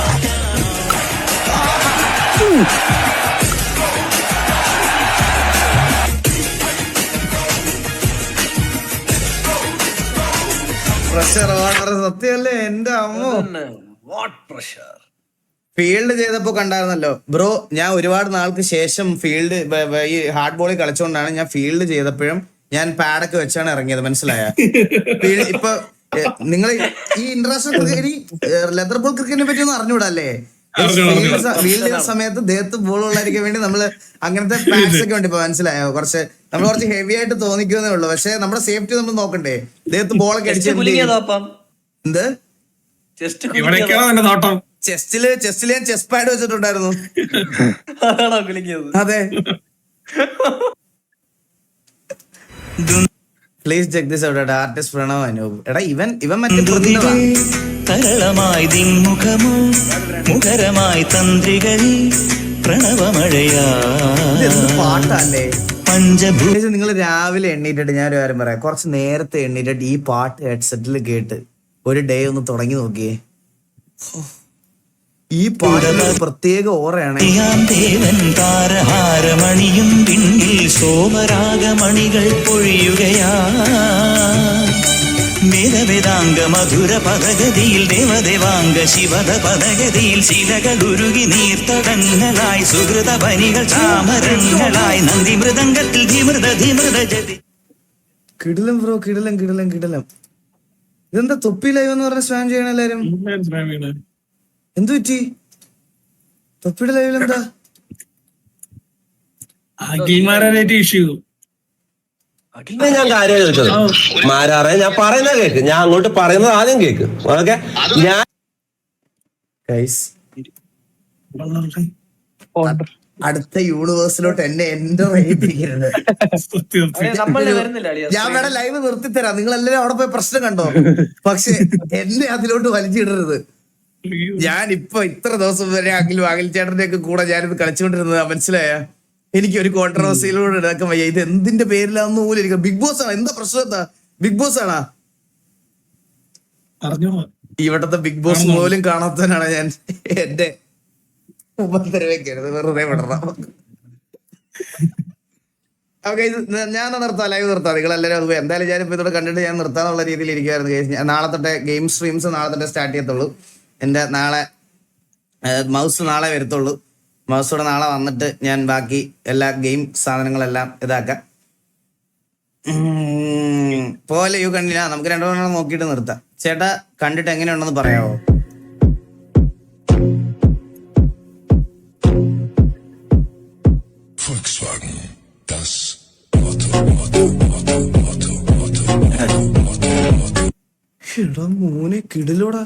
Pressure order സത്യമല്ലേ എന്റെ അമ്മോ. What pressure. Field ചെയ്തപ്പോ കണ്ടായിരുന്നല്ലോ bro, ഞാൻ ഒരുപാട് നാൾക്ക് ശേഷം field ഈ hard ബോളിൽ കളിച്ചുകൊണ്ടാണ് ഞാൻ ഫീൽഡ് ചെയ്തപ്പോഴും ഞാൻ പാഡൊക്കെ വെച്ചാണ് ഇറങ്ങിയത്, മനസ്സിലായ? ഇപ്പൊ നിങ്ങൾ ഈ ഇന്റർനാഷണൽ ക്രിക്കറ്റ് ലെതർ ബോൾ ക്രിക്കറ്റിനെ പറ്റി ഒന്നും അറിഞ്ഞൂടല്ലേ? ഫീൽഡ് ചെയ്യുന്ന സമയത്ത് ദേഹത്ത് ബോൾ ഉള്ളായിരിക്കാൻ വേണ്ടി നമ്മള് അങ്ങനത്തെ പാഡ്സ് ഒക്കെ ഉണ്ട്. ഇപ്പൊ മനസ്സിലായോ? നമ്മൾ കുറച്ച് ഹെവി ആയിട്ട് തോന്നിക്കുന്നേ ഉള്ളൂ, പക്ഷെ നമ്മുടെ സേഫ്റ്റി നമ്മൾ നോക്കണ്ടേ? ദേഹത്ത് ബോളൊക്കെ അടിച്ച് എന്ത് ചെസ്റ്റില് ഞാൻ ചെസ് പാഡ് വെച്ചിട്ടുണ്ടായിരുന്നു. അതെ, please check this out. Artist Pranav Anoop. എടാ ഇവൻ മറ്റേ തരളമായി ദിങ്മുഖമോ മുഖരമായി തന്ത്രികളിൽ പ്രണവമഴയാ പാട്ടല്ലേ? പഞ്ചഭൂഷ. നിങ്ങൾ രാവിലെ എണ്ണീറ്റിട്ട് ഞാൻ ഒരു കാര്യം പറയാം, കുറച്ച് നേരത്തെ എണ്ണീറ്റിട്ട് ഈ പാട്ട് ഹെഡ്സെറ്റിൽ കേട്ട് ഒരു ഡേ ഒന്ന് തുടങ്ങി നോക്കിയേ. ഈ പാട്ടിന് പ്രത്യേക ഓറയാണ്. ദേവൻ താരഹാരമണിയും പിന്നിൽ സോമരാഗമണികൾ പൊഴിയുകയാ. വേദവേദാംഗ മധുര പദഗതിയിൽ ദേവദേവാംഗ ശിവത പദഗതിയിൽ ശിലകൾ ഉരുകി നീർത്തടങ്ങളായി സുഹൃത പനികൾ ചാമരങ്ങളായി നന്ദി മൃദംഗത്തിൽ ധിമൃത ജതി. കിടിലം ബ്രോ, കിടിലം. ഇതെന്താ തൊപ്പി ലൈവ് എന്ന് പറഞ്ഞ സ്പാം ചെയ്യണ എല്ലാരും? എന്തു പറ്റി തൊപ്പിയുടെ ലൈവിൽ? എന്താ ഇഷ്യൂ? ഞാൻ കാര്യം ചോദിച്ചത് മാരാറെ, ഞാൻ പറയുന്ന കേക്ക്, ഞാൻ അങ്ങോട്ട് പറയുന്നത് ആദ്യം കേക്ക്. ഓക്കെ, ഞാൻ അടുത്ത യൂണിവേഴ്സിലോട്ട് എന്നെ എൻ്റർ ചെയ്തിരിക്കുന്നത്. ഞാൻ വേണം ലൈവ് നിർത്തിത്തരാം, നിങ്ങൾ എല്ലാവരും അവിടെ പോയി പ്രശ്നം കണ്ടോ, പക്ഷെ എന്നെ അതിലോട്ട് വലിച്ചിടരുത്. ഞാൻ ഇപ്പൊ ഇത്ര ദിവസം വരെ അഖിൽ ചേട്ടന്റെ ഒക്കെ കൂടെ ഞാനിത് കളിച്ചുകൊണ്ടിരുന്നത്, മനസ്സിലായ? എനിക്ക് ഒരു കോൺട്രവേഴ്സിയിലൂടെ ഇടക്കാൻ വയ്യ. ഇത് എന്തിന്റെ പേരിലാന്ന് പോലും എനിക്ക്. ബിഗ് ബോസ് ആണ്, എന്താ പ്രശ്നം? എന്താ ബിഗ് ബോസ് ആണാ? ഇവിടത്തെ ബിഗ് ബോസ് പോലും കാണാത്തവനാണ് ഞാൻ. എന്റെ ഉപദ്രവിക്കരുത്, വെറുതെ വിടണം. ഓക്കെ, ഞാൻ ലൈവ് നിർത്താം. നിങ്ങളെല്ലാവരും അത് എന്തായാലും ഞാനിപ്പോ ഇതോടെ കണ്ടിട്ട് ഞാൻ നിർത്താന്നുള്ള രീതിയിൽ ഇരിക്കുവായിരുന്നു. നാളെ തൊട്ട് ഗെയിം സ്ട്രീംസ് നാളെ തൊട്ട് സ്റ്റാർട്ട് ചെയ്യത്തുള്ളൂ. എൻ്റെ നാളെ മൗസ് നാളെ വരത്തുള്ളൂ. മൗസോടെ നാളെ വന്നിട്ട് ഞാൻ ബാക്കി എല്ലാ ഗെയിം സാധനങ്ങളെല്ലാം ഇതാക്കാം. പോലെ യു കണ്ടില്ല, നമുക്ക് രണ്ടുപേരും നോക്കിയിട്ട് നിർത്താം. ചേട്ടാ കണ്ടിട്ട് എങ്ങനെയുണ്ടെന്ന് പറയാമോ? എടാ മോനെ കിടിലോടാ.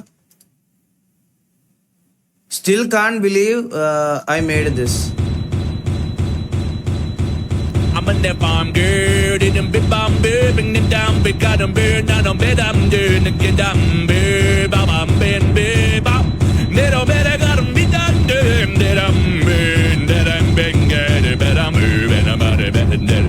Still can't believe I made this. I'm a nip on good in them big bomb bing them down big got them bird down on bed I'm doing the get down bird bam ben bam little better got them be done that I'm bird that I'm bang get but I'm moving about it better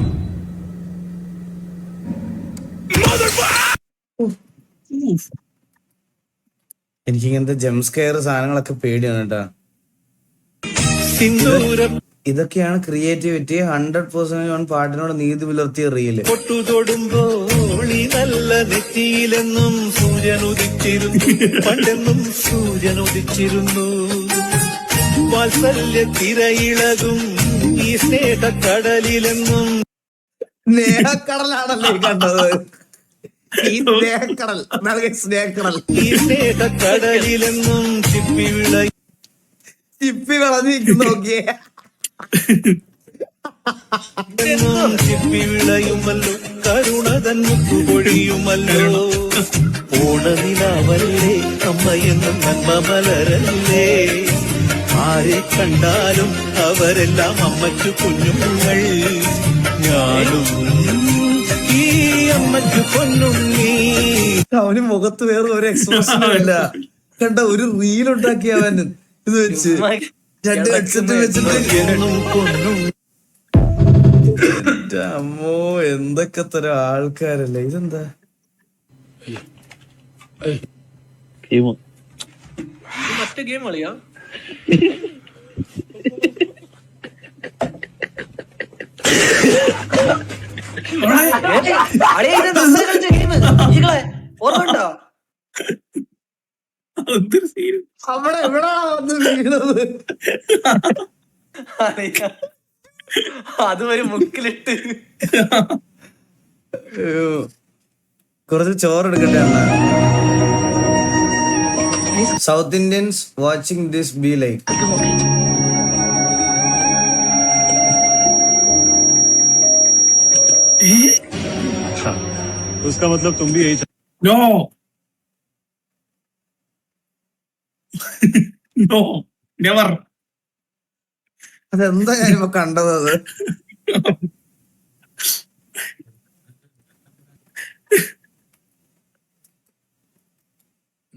എനിക്ക് ഇങ്ങനത്തെ ജംസ്കെയർ സാധനങ്ങളൊക്കെ പേടിയാണ് കേട്ടാ. ഇതൊക്കെയാണ് creativity. 100% പാട്ടിനോട് നീതി പുലർത്തിയ reel. തൊടുമ്പോൾ നല്ല നെറ്റിയിലെന്നും സൂര്യനുദിച്ചിരുന്നു, പണ്ടെന്നും സൂര്യനുദിച്ചിരുന്നു. വാത്സല്യ തിരയിളകും ഈ സ്നേഹക്കടലിലെന്നും. സ്നേഹക്കടലാണല്ലേ കണ്ടത്? ഈ സ്നേഹക്കടൽ, സ്നേഹക്കടൽ, ഈ സ്നേഹക്കടലിലെന്നും ചിപ്പി വിളഞ്ഞിരിക്കുന്നു. നോക്കിയേ, ചിപ്പി വിളയുമല്ലോ, കരുണതൻ മുക്കുപൊഴിയുമല്ലോ. ഓണനിലാവല്ലേ അമ്മയെന്നും നന്മ മലരല്ലേ ആരെ കണ്ടാലും അവരെല്ലാം അമ്മയ്ക്ക് കുഞ്ഞുങ്ങൾ ഞാനും ഈ അമ്മയ്ക്ക് പൊന്നുണ്ണി. അവന് മുഖത്ത് വേറെ ഒരു എക്സ്പ്രഷനും ഇല്ല. കണ്ട ഒരു റീൽ ഉണ്ടാക്കി അവൻ ഇത് വെച്ച് 2 ഹെഡ്സെറ്റ് വെച്ചിട്ട്. അമ്മോ എന്തൊക്കെ തരം ആൾക്കാരല്ലേ ഇതെന്താ? മറ്റേ ഗെയിം കളിയാ? ഓർമ്മണ്ടോ? അവിടെ എവിടാ വന്ന് വീണത്? അത് ഒരു മുക്കിലിട്ട് കുറച്ച് ചോറെടുക്കട്ടെ അണ്ണ. South Indians watching this be like. उसका मतलब तुम भी यही നോ നോ നെവർ. അതെന്താ ഞാനിപ്പോ കണ്ടത്?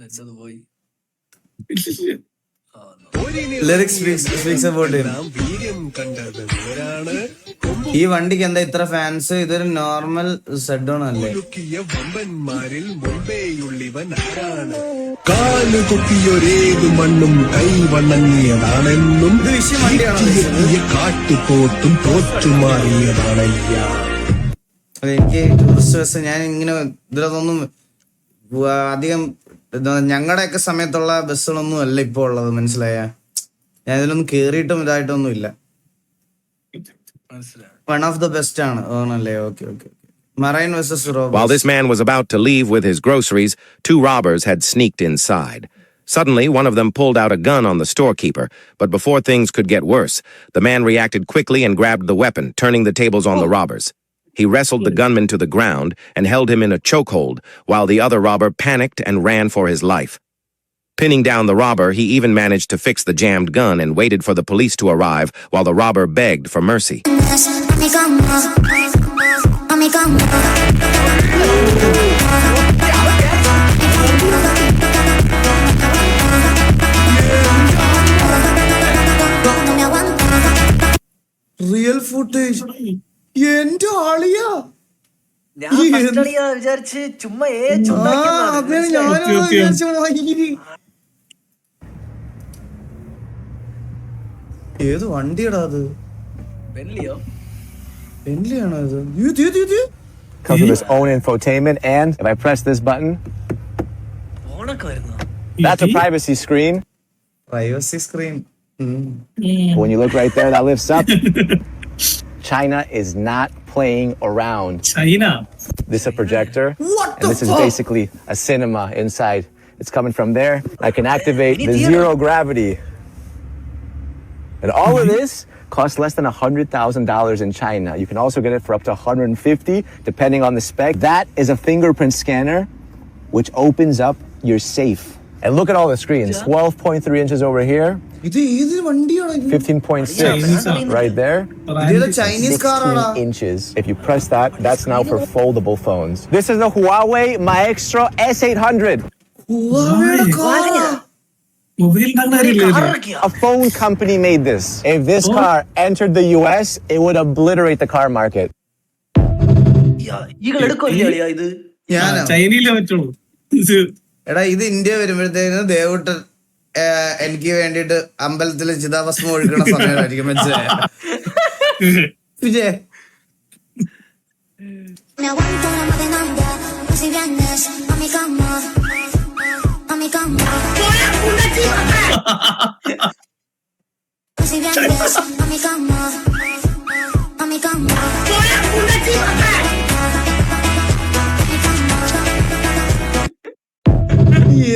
അത് പോയി. Lyrics speaks about him. ഈ വണ്ടിക്ക് എന്താ ഇത്ര ഫാൻസ്? ഇതൊരു നോർമൽ സെഡോൺ അല്ലേ? വമ്പന്മാരിൽ മുമ്പേയുള്ളിവൻ ആരാണ്? കാല് കൊത്തിയൊരേതു മണ്ണും കൈ വണങ്ങിയതാണെന്നും ഇത് വിഷയം വണ്ടിയാണോ? കാട്ടുപോത്തും തോറ്റുമാറിയതാണയ്യ. അതെ, എനിക്ക് ടൂറിസ്റ്റ് ബസ് ഞാൻ ഇങ്ങനെ ഇതിലൊന്നും അധികം ഞങ്ങളുടെയൊക്കെ സമയത്തുള്ള ബസ്സുകളൊന്നും അല്ല ഇപ്പൊ ഉള്ളത്, മനസ്സിലായ? ഞാൻ ഇതിലൊന്നും കേറിയിട്ടും ഇതായിട്ടൊന്നും ഇല്ല. വൺ ഓഫ് ദ ബെസ്റ്റ് ആണ് തോന്നല്ലേ? Okay okay. Marine versus robbers. While this man was about to leave with his groceries, 2 robbers had sneaked inside. Suddenly, one of them pulled out a gun on the storekeeper, but before things could get worse, the man reacted quickly and grabbed the weapon, turning the tables on the robbers. He wrestled the gunman to the ground and held him in a chokehold, while the other robber panicked and ran for his life. Pinning down the robber, he even managed to fix the jammed gun and waited for the police to arrive while the robber begged for mercy. Real footage. എന്റെ ആളിയാ, ഞാൻ വിചാരിച്ച് ചുമ്മാ ഏത് വണ്ടിയടാ അത്? ബെന്ലിയാണോ ഇത്? Comes with its own infotainment, and if I press this button, that's a privacy screen. Privacy screen. When you look right there, that lifts up. China is not playing around. China. This is a projector, and this is basically a cinema inside. It's coming from there. I can activate the zero gravity. And all of this costs less than $100,000 in China. You can also get it for up to $150, depending on the spec. That is a fingerprint scanner, which opens up your safe. And look at all the screens. 12.3 inches over here. 15.6 right there. Chinese car 16 inches. If you press that, that's now for foldable phones. This is the Huawei Maestro S800. A phone company made this. If this car entered the US, it would obliterate the car market. ചൈനയിലേ പറ്റുള്ളൂ. എടാ ഇത് India വരുമ്പോഴത്തേന് ദേവുട്ടൻ എനിക്ക് വേണ്ടിട്ട് അമ്പലത്തില് ചിതാഭസ്മം ഒഴുകണ സമയമായിരിക്കും, മനസ്സിലായ? വിജയ്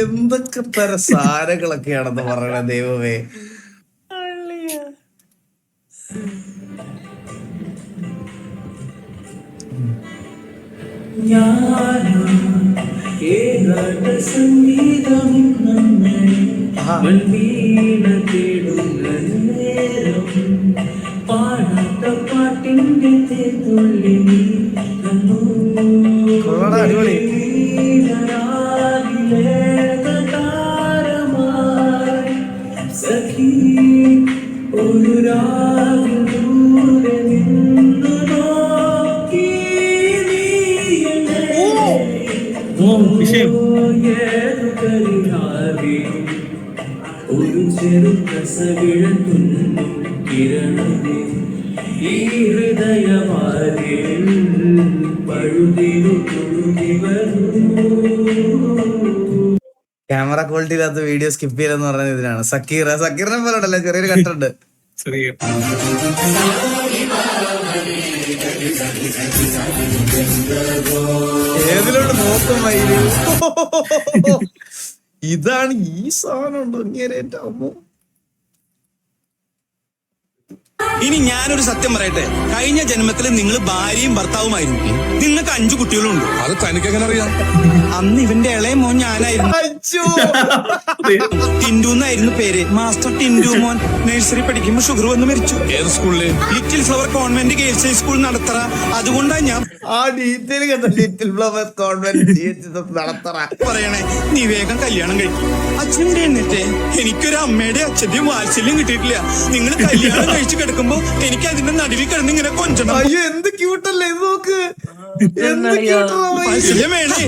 എന്തൊക്കെ തരം സാരങ്ങളൊക്കെയാണെന്ന് പറയണ ദൈവമേ. അടിപൊളി. ഓ വിഷയം ക്യാമറ ക്വാളിറ്റി ഇല്ലാത്ത വീഡിയോ സ്കിപ്പ് ചെയ്യലെന്ന് പറഞ്ഞത് ഇതിനാണ്. സക്കീറിനെ പോലെ ഉണ്ടല്ലേ, ചെറിയൊരു കട്ടുണ്ട്. ചെറിയ ഏതിലോട്ട് നോക്കും വൈകി. ഇതാണ് ഈ സാധനം ഉണ്ടോ ഇങ്ങനെ അമ്മോ. ഇനി ഞാനൊരു സത്യം പറയട്ടെ, കഴിഞ്ഞ ജന്മത്തിൽ നിങ്ങൾ ഭാര്യയും ഭർത്താവുമായിരുന്നു. നിങ്ങൾക്ക് 5 കുട്ടികളുണ്ട്. അത് തനിക്കെങ്ങനെ അറിയാം? അന്ന് ഇവന്റെ ഇളയ മോൻ ഞാനായിരുന്നു. ടിൻഡു എന്നായിരുന്നു പേര്. മാസ്റ്റർ ടിൻഡു മോൻ നഴ്സറി പഠിക്കുമ്പോ ഷുഗർ വന്ന് മരിച്ചു. ഏത് സ്കൂളില്? Little flower convent girls high school Nadathara. അതുകൊണ്ടാ ഞാൻ ആ ഡീറ്റെയിൽ കണ്ട ലിറ്റിൽ ഫ്ലവർ കോൺവെന്റ് നടത്തറ. പറയണേ, നീ വേഗം കല്യാണം കഴിക്കും. അച്ഛനെ എന്നിട്ടേ എനിക്കൊരു അമ്മയുടെ അച്ഛന്റെയും വാത്സല്യം കിട്ടിയിട്ടില്ല. നിങ്ങൾ കല്യാണം കഴിച്ചു കിടക്കുമ്പോ എനിക്ക് അതിന്റെ നടുവിൽ കിടന്ന് ഇങ്ങനെ കൊഞ്ചണം. അയ്യോ എന്ത് ക്യൂട്ടല്ലേ ഇത്, നോക്ക് എന്ത് വാത്സല്യം വേണേ.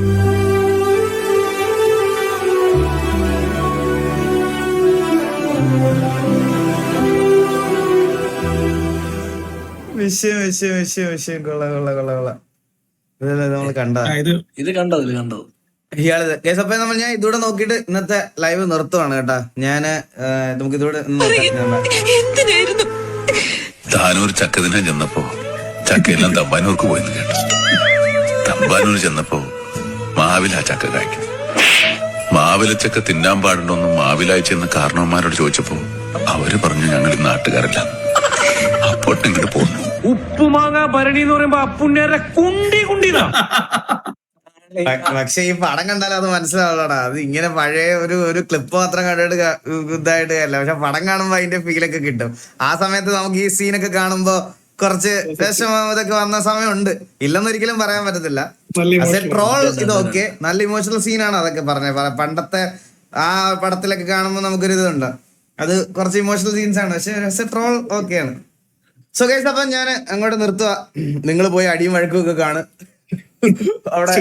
വിഷയം കൊള്ള ഇതല്ലേ നമ്മള് കണ്ട. ഇത് കണ്ടത് ഇയാള് കേസ്. അപ്പൊ ഞാൻ ഇതൂടെ നോക്കിയിട്ട് ഇന്നത്തെ ലൈവ് നിർത്തുവാണ് കേട്ടാ. ഞാന് നമുക്ക് ഇതൂടെ താനൂർ ചക്കദിനം ചെന്നപ്പോ ചക്കയെല്ലാം തമ്പാനൂർക്ക് പോയെന്ന് കേട്ടു. തമ്പാനൂർ ചെന്നപ്പോ മാവില ചക്ക കായ്ക്കും. മാവിലച്ചക്ക തിന്നാൻ പാടുണ്ടോന്ന് മാവിലായി ചെന്ന് കാരണവന്മാരോട് ചോദിച്ചപ്പോ അവര് പറഞ്ഞു ഞങ്ങൾ നാട്ടുകാരല്ല. അപ്പോട്ടിങ്ങോട്ട് പോന്നു. ഉപ്പുമാങ്ങ ഭരണി എന്ന് പറയുമ്പോ അപ്പുണ്ണേരെ കുണ്ടിതാ. പക്ഷെ ഈ പടം കണ്ടാലും അത് മനസ്സിലാവുള്ളടാ. അത് ഇങ്ങനെ പഴയ ഒരു ക്ലിപ്പ് മാത്രം കണ്ടിട്ട് ഇതായിട്ട് അല്ല. പക്ഷെ പടം കാണുമ്പോ അതിന്റെ ഫീലൊക്കെ കിട്ടും. ആ സമയത്ത് നമുക്ക് ഈ സീനൊക്കെ കാണുമ്പോ കുറച്ച് വിഷമം ഇതൊക്കെ വന്ന സമയമുണ്ട്. ഇല്ലെന്നൊരിക്കലും പറയാൻ പറ്റത്തില്ല. ട്രോൾ ഇത് ഓക്കെ, നല്ല ഇമോഷണൽ സീനാണ് അതൊക്കെ പണ്ടത്തെ ആ പടത്തിലൊക്കെ കാണുമ്പോ നമുക്കൊരു ഇതുണ്ട്. അത് കുറച്ച് ഇമോഷണൽ സീൻസ് ആണ്. പക്ഷെ ട്രോൾ ഓക്കെയാണ്. സോ ഗൈസ്, അപ്പൊ ഞാൻ അങ്ങോട്ട് നിർത്തുക. നിങ്ങൾ പോയി അടിയും വഴക്കും ഒക്കെ കാണും. അവിടെ